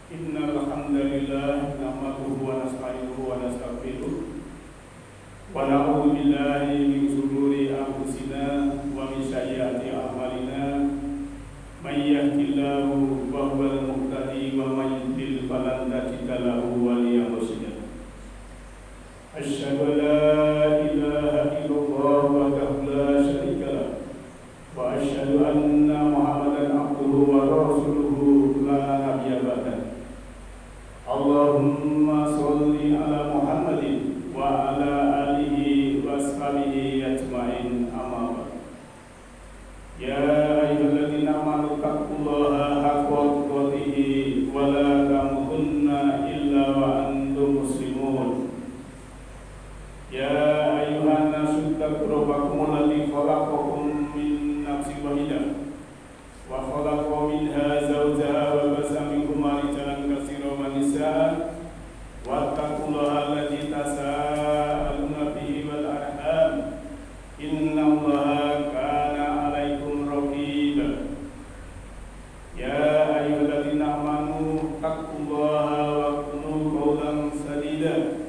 Innal hamdalillah nahmaduhu wa nasta'inuhu wa nastaghfiruh wa na'udzu billahi min shururi anfusina wa min sayyiati a'malina may yahdihillahu fa huwal muhtadi wa may yudlil falan tajida lahu waliyyan mursyida. Asyhadu an la ilaha illallah wahdahu la syarika lah wa asyhadu anna Muhammadan abduhu wa rasuluhu la nabiyya ba'dahu. Allahumma sholli ala Muhammadin wa ala alihi wa ashabihi ajma'in, amma ba'd. Ya ayyuhalladzina amanu taqullaha haqqa tuqatih wa la tamutunna illa wa antum muslimun. Ya ayyuhan nasu taqu rabbakum alladzi khalaqakum min nafsin wahidah wa khalaqa minha zawjaha wa basa minhuma rijalan katsiran wa nisaa wattaqullaha alladzi tasaaluna bihi wal arham innallaha kana 'alaikum raqiba. Ya ayyuhalladzina amanu taqullaha wa qulu qawlan sadida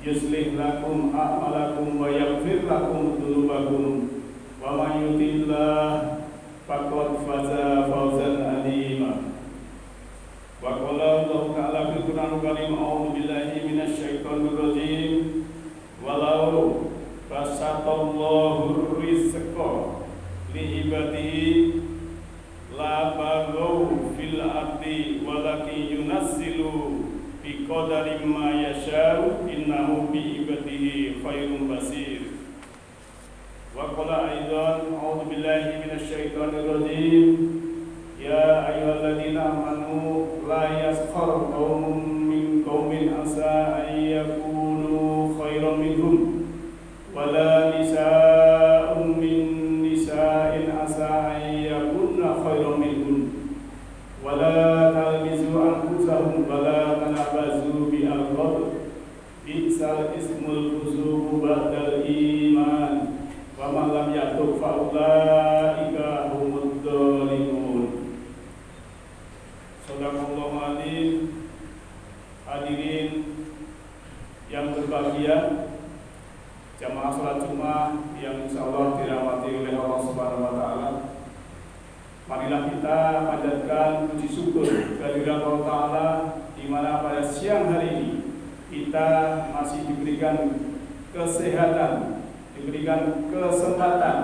yuslih lakum a'malakum wa yaghfir lakum dzunubakum wa may yuti'illah faqad faza fawzan 'azima. Wa qala Allah ta'ala fil Qur'anil Karim, a'udzu billahi minasy syaithanir rajim, walau basatallahu rizqa li ibadihi la baghaw fil ardi walakin yunazzilu bi qadari ma yasha'u innahu bi ibadihi khairun basir. Wa qala aidan, a'udzu billahi minasy syaithanir rajim, ya ayyuhalladzina amanu la yaskhar qaumun min qaumin asa an yakunu khairan minhum wala nisaa'un min nisa'in asa an yakunna khairan minhum wala talmizu anfusahum wala tanabazu bil alqab bi'sal ismul fusuq ba'dal iman wa man lam yatub fa ulaika humud dhalimun. Sadaqallahu adzim. Hadirin yang berbahagia, jamaah salat Jumat yang insyaallah dirahmati oleh Allah Subhanahu wa taala. Marilah kita panjatkan puji syukur kehadirat Allah taala di mana pada siang hari ini kita masih diberikan kesehatan, diberikan kesempatan,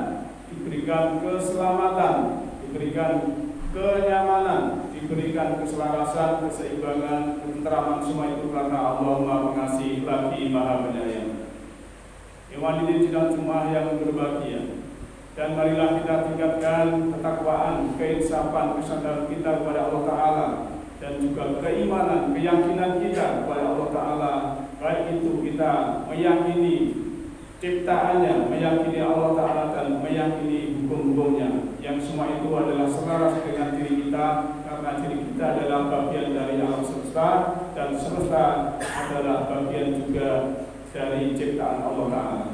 diberikan keselamatan, diberikan kenyamanan, diberikan keselarasan, keseimbangan, ketenteraman, semua itu karena Allah Maha Pengasih lagi Maha Penyayang. Hadirin sidang Jumat yang berbahagia, dan marilah kita tingkatkan ketakwaan, keinsafan, kesadaran kita kepada Allah Ta'ala, dan juga keimanan, keyakinan kita kepada Allah Ta'ala, baik itu kita meyakini ciptaannya, meyakini Allah Ta'ala, dan meyakini hukum-hukumnya, yang semua itu adalah selaras dengan diri kita, karena diri kita adalah bagian dari alam semesta, dan semesta adalah bagian juga dari ciptaan Allah Ta'ala.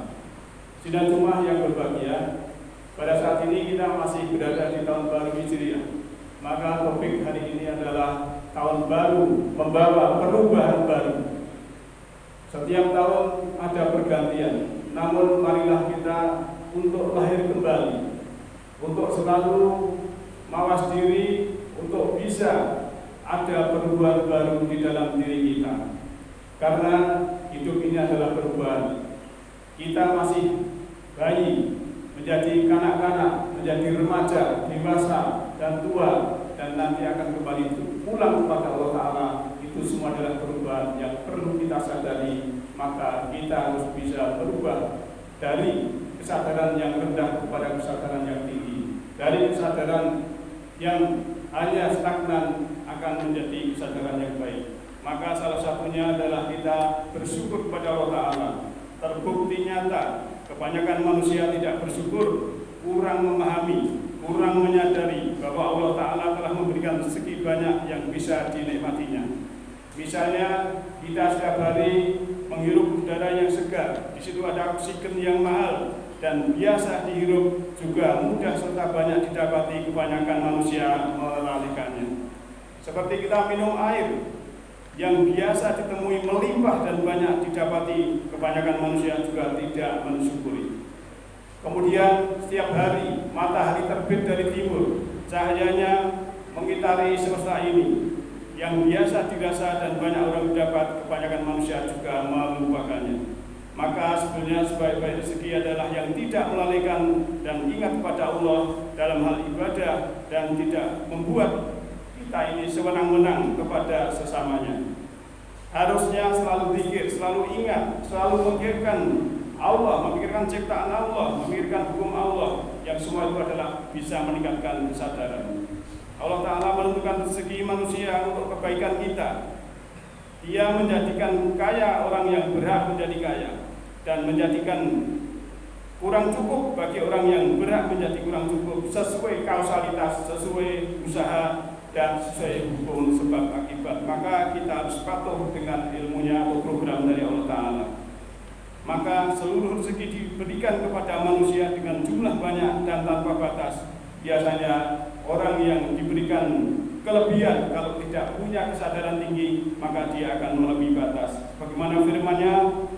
Sidang Jumat yang berbahagia, pada saat ini kita masih berada di tahun baru Hijriah. Maka topik hari ini adalah tahun baru membawa perubahan baru. Setiap tahun ada pergantian, namun marilah kita untuk lahir kembali, untuk selalu mawas diri, untuk bisa ada perubahan baru di dalam diri kita. Karena hidup ini adalah perubahan. Kita masih bayi, menjadi kanak-kanak, menjadi remaja, dewasa, dan tua, dan nanti akan kembali pulang kepada Allah Ta'ala. Itu semua adalah perubahan yang perlu kita sadari. Maka kita harus bisa berubah dari kesadaran yang rendah kepada kesadaran yang tinggi, dari kesadaran yang hanya stagnan akan menjadi kesadaran yang baik. Maka salah satunya adalah kita bersyukur kepada Allah Ta'ala. Terbukti nyata kebanyakan manusia tidak bersyukur, kurang memahami, kurang menyadari bahwa Allah Ta'ala telah memberikan segi banyak yang bisa dinikmatinya. Misalnya kita setiap hari menghirup udara yang segar, di situ ada oksigen yang mahal dan biasa dihirup, juga mudah serta banyak didapati, kebanyakan manusia melalaikannya. Seperti kita minum air yang biasa ditemui melimpah dan banyak didapati, kebanyakan manusia juga tidak mensyukuri. Kemudian setiap hari matahari terbit dari timur, cahayanya mengitari semesta ini, yang biasa dirasa dan banyak orang mendapat, kebanyakan manusia juga melupakannya. Maka sebenarnya sebaik-baik rezeki adalah yang tidak melalaikan dan ingat kepada Allah dalam hal ibadah dan tidak membuat kita ini sewenang-wenang kepada sesamanya. Harusnya selalu zikir, selalu ingat, selalu memikirkan Allah, memikirkan ciptaan Allah, memikirkan hukum Allah, yang semua itu adalah bisa meningkatkan kesadaran. Allah Ta'ala menentukan rezeki manusia untuk kebaikan kita. Dia menjadikan kaya orang yang berhak menjadi kaya, dan menjadikan kurang cukup bagi orang yang berhak menjadi kurang cukup, sesuai kausalitas, sesuai usaha, dan sesuai hukum sebab akibat. Maka kita harus patuh dengan ilmunya atau program dari Allah Ta'ala. Maka seluruh rezeki diberikan kepada manusia dengan jumlah banyak dan tanpa batas. Biasanya orang yang diberikan kelebihan, kalau tidak punya kesadaran tinggi, maka dia akan melebihi batas. Bagaimana firman-Nya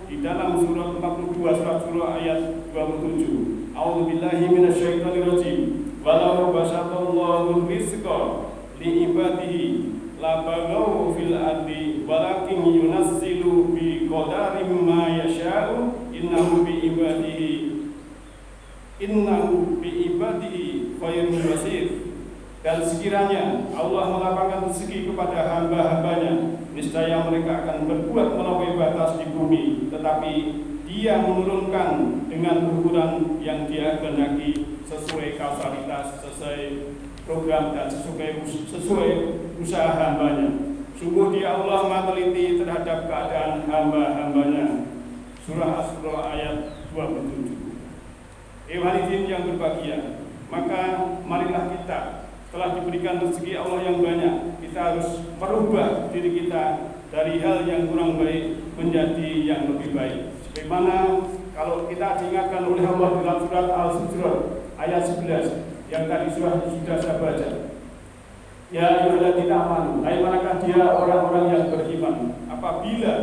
di dalam surat 42 surat surah ayat 27. A'udzubillahi minasyaitonirrajim. Walau basatallahu rizqa li ibadihi la baghaw fil ardi walakin yunazzilu bi qadarin ma yasha'u innahu bi ibadihi khairun basir. Dan sekiranya Allah melapangkan rezeki kepada hamba-hambanya, niscaya mereka akan berbuat melampaui batas di bumi, tetapi Dia menurunkan dengan ukuran yang Dia kehendaki, sesuai kausalitas, sesuai program, dan sesuai usaha hambanya. Sungguh Dia Allah Maha teliti terhadap keadaan hamba-hambanya. Surah Asy-Syura ayat 27. Hadirin yang berbahagia, maka marilah kita telah diberikan rezeki Allah yang banyak, kita harus merubah diri kita dari hal yang kurang baik menjadi yang lebih baik. Sebagaimana kalau kita diingatkan oleh Allah dalam surat Al-Hujurat ayat 11 yang tadi sudah saya baca. Ya ayyuhalladzina amanu, hai manakah dia orang-orang yang beriman, apabila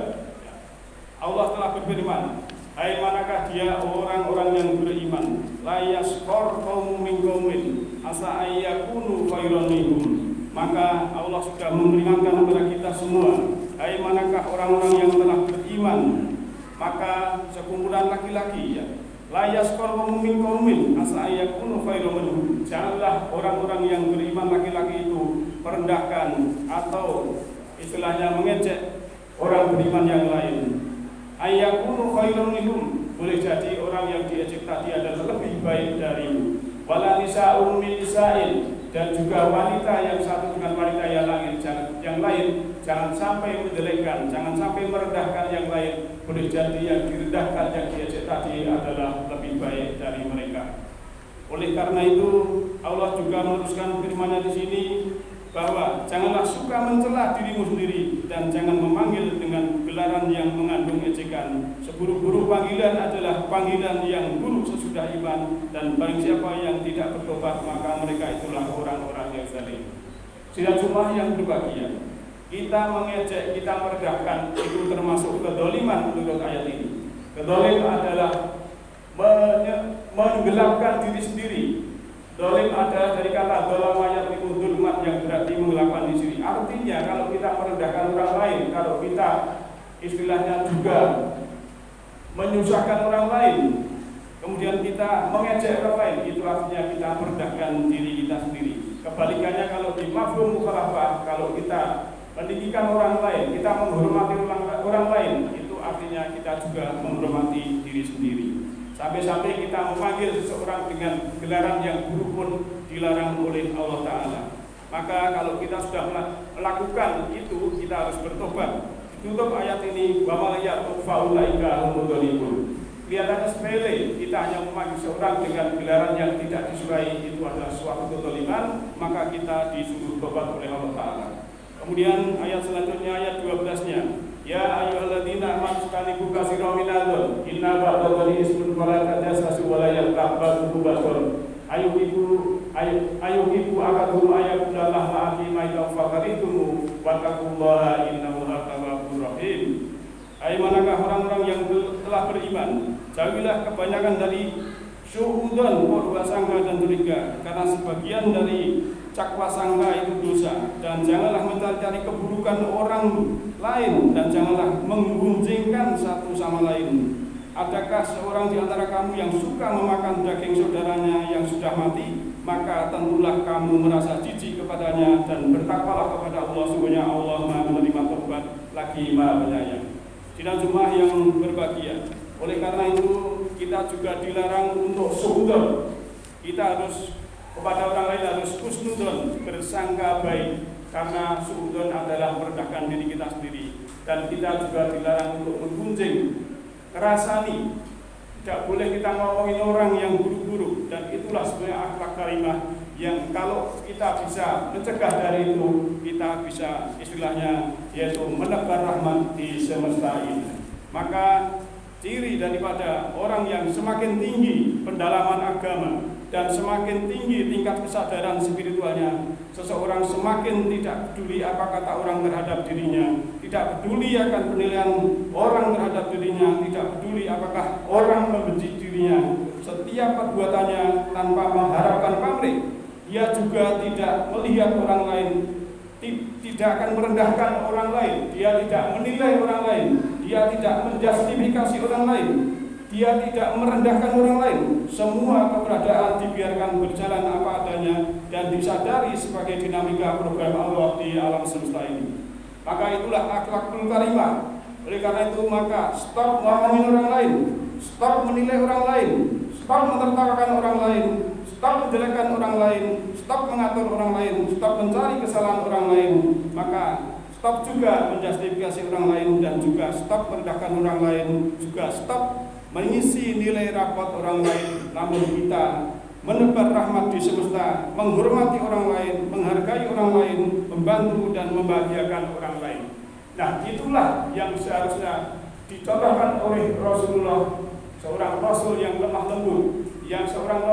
Allah telah berfirman, hai manakah dia orang-orang yang beriman, la yaskhar qaumun min qaumin asa ayyakunu khairan minhum. Maka Allah sudah memperingatkan kepada kita semua, hai manakah orang-orang yang telah beriman, maka sekumpulan laki-laki, ya, la yaskhar qaumun min qaumin asa ayyakunu khairan minhum. Janganlah orang-orang yang beriman laki-laki itu merendahkan atau istilahnya mengejek orang beriman yang lain. Ayyakunu khairan minhum, boleh jadi orang yang diejek tadi adalah lebih baik darimu. Wala nisa'un min nisa'in, dan juga wanita yang satu dengan wanita yang lain jangan sampai menjelekkan, jangan sampai merendahkan yang lain. Boleh jadi yang direndahkan, yang diejek tadi adalah lebih baik dari mereka. Oleh karena itu Allah juga meneruskan firman-Nya di sini bahwa janganlah suka mencela dirimu sendiri dan jangan memanggil dengan gelaran yang mengandung ejekan. Seburuk-buruk panggilan adalah panggilan yang buruk sesudah iman, dan barang siapa yang tidak bertobat maka mereka itulah orang-orang yang zalim. Sidang jemaah yang berbahagia, kita mengejek, kita merendahkan itu termasuk kedoliman menurut ayat ini. Kedolim adalah menggelapkan diri sendiri. Dolim ada dari kata dolam ayat itu dulmat yang berarti menggelapkan di sini. Artinya kalau kita merendahkan orang lain, kalau kita istilahnya juga menyusahkan orang lain, kemudian kita mengejek orang lain, itu artinya kita merendahkan diri kita sendiri. Kebalikannya kalau di mafhum mukhalafah, kalau kita meninggikan orang lain, kita menghormati orang lain, itu artinya kita juga menghormati diri sendiri. Sampai-sampai kita memanggil seseorang dengan gelaran yang buruk pun dilarang oleh Allah Ta'ala. Maka kalau kita sudah melakukan itu, kita harus bertobat. Tutup ayat ini, wa ma ya'tu faulaika humul dzalimun. Kelihatannya sepele, kita hanya memanggil seorang dengan gelaran yang tidak disukai, itu adalah suatu kezaliman, maka kita disuruh tobat oleh Allah Ta'ala. Kemudian ayat selanjutnya, ayat 12-nya, ya ayyuhalladzina amanu istanibu katsiran minadh inna ba'dadh ismun fala tajassasu wa la yaghtab ba'dun ayuhibu akatum ayakullah ma'aki ma yafakaritum wa wattaqullaha innallaha tawwabur rahim. Hai manakah orang-orang yang telah beriman, jauhilah kebanyakan dari syuudzon, prasangka dan curiga, karena sebagian dari cakwa sangka itu dosa. Dan janganlah mencari keburukan orang lain, dan janganlah menggunjingkan satu sama lain. Adakah seorang di antara kamu yang suka memakan daging saudaranya yang sudah mati? Maka tentulah kamu merasa jijik kepadanya dan bertakwalah kepada Allah, sungguhnya Allah Maha menerima taubat lagi Maha penyayang. Sidang jemaah yang berbahagia, oleh karena itu kita juga dilarang untuk suudzon. Kita harus kepada orang lain harus husnudzon, bersangka baik, karena suudzon adalah merendahkan diri kita sendiri. Dan kita juga dilarang untuk menggunjing, kerasani. Tidak boleh kita ngomongin orang yang buruk-buruk, dan itulah sebenarnya akhlak karimah yang kalau kita bisa mencegah dari itu, kita bisa istilahnya yaitu menebar rahmat di semesta ini. Maka ciri daripada orang yang semakin tinggi pendalaman agama dan semakin tinggi tingkat kesadaran spiritualnya, seseorang semakin tidak peduli apa kata orang terhadap dirinya, tidak peduli akan penilaian orang terhadap dirinya, tidak peduli apakah orang membenci dirinya. Setiap perbuatannya tanpa mengharapkan pamrih, dia juga tidak melihat orang lain, tidak akan merendahkan orang lain, dia tidak menilai orang lain, dia tidak menjustifikasi orang lain, dia tidak merendahkan orang lain. Semua keberadaan dibiarkan berjalan apa adanya dan disadari sebagai dinamika program Allah di alam semesta ini. Maka itulah akhlakul karimah. Oleh karena itu maka stop ngomongin orang lain, stop menilai orang lain, stop menertawakan orang lain, stop menjelekkan orang lain, stop mengatur orang lain, stop mencari kesalahan orang lain. Maka stop juga menjustifikasi orang lain, dan juga stop merendahkan orang lain, juga stop mengisi nilai rapot orang lain. Namun kita menebar rahmat di semesta, menghormati orang lain, menghargai orang lain, membantu dan membahagiakan orang lain. Nah, itulah yang seharusnya dicontohkan oleh Rasulullah, seorang Rasul yang lemah lembut, yang seorang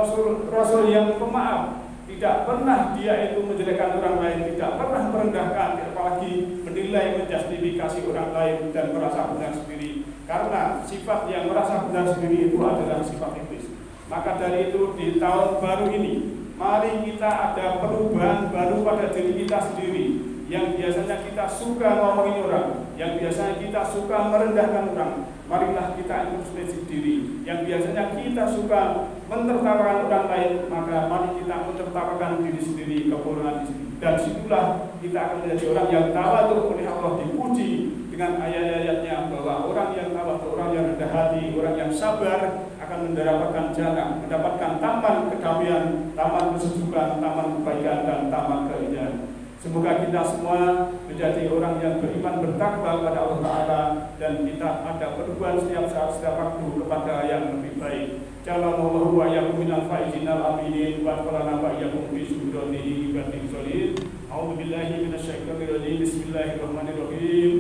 Rasul yang pemaaf. Tidak pernah dia itu menjelekkan orang lain, tidak pernah merendahkan, apalagi menilai, menjustifikasi orang lain dan merasa benar sendiri. Karena sifat yang merasa benar sendiri itu adalah sifat iblis. Maka dari itu di tahun baru ini, mari kita ada perubahan baru pada diri kita sendiri. Yang biasanya kita suka ngomongin orang, yang biasanya kita suka merendahkan orang, marilah kita introspeksi diri. Yang biasanya kita suka menertawakan orang lain, maka mari kita menertawakan diri sendiri, kekurangan diri. Dan situlah kita akan menjadi orang yang tawadhu oleh Allah, dipuji dengan ayat-ayatnya bahwa orang yang tawadhu, orang yang rendah hati, orang yang sabar akan mendapatkan jannah, mendapatkan taman kedamaian, taman kesejukan, taman kebaikan dan taman keindahan. Semoga kita semua menjadi orang yang beriman, bertakwa kepada Allah Ta'ala, dan kita ada perubahan setiap saat, setiap waktu kepada yang lebih baik. Jalallahu wa yakum minal faizin al-aminin wa qalana wa yakum bi sudonihi ibadin solihin. A'udzubillahi minasyaitonir rajim. Bismillahirrahmanirrahim.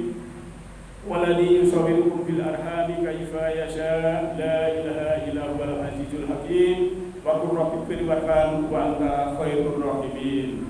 Walladhi yusawwirukum bil arhami kaifa yasha, la ilaha illa huwal azizul hakim. Wa qur rabbi firwarham wa anta khairur rahimin.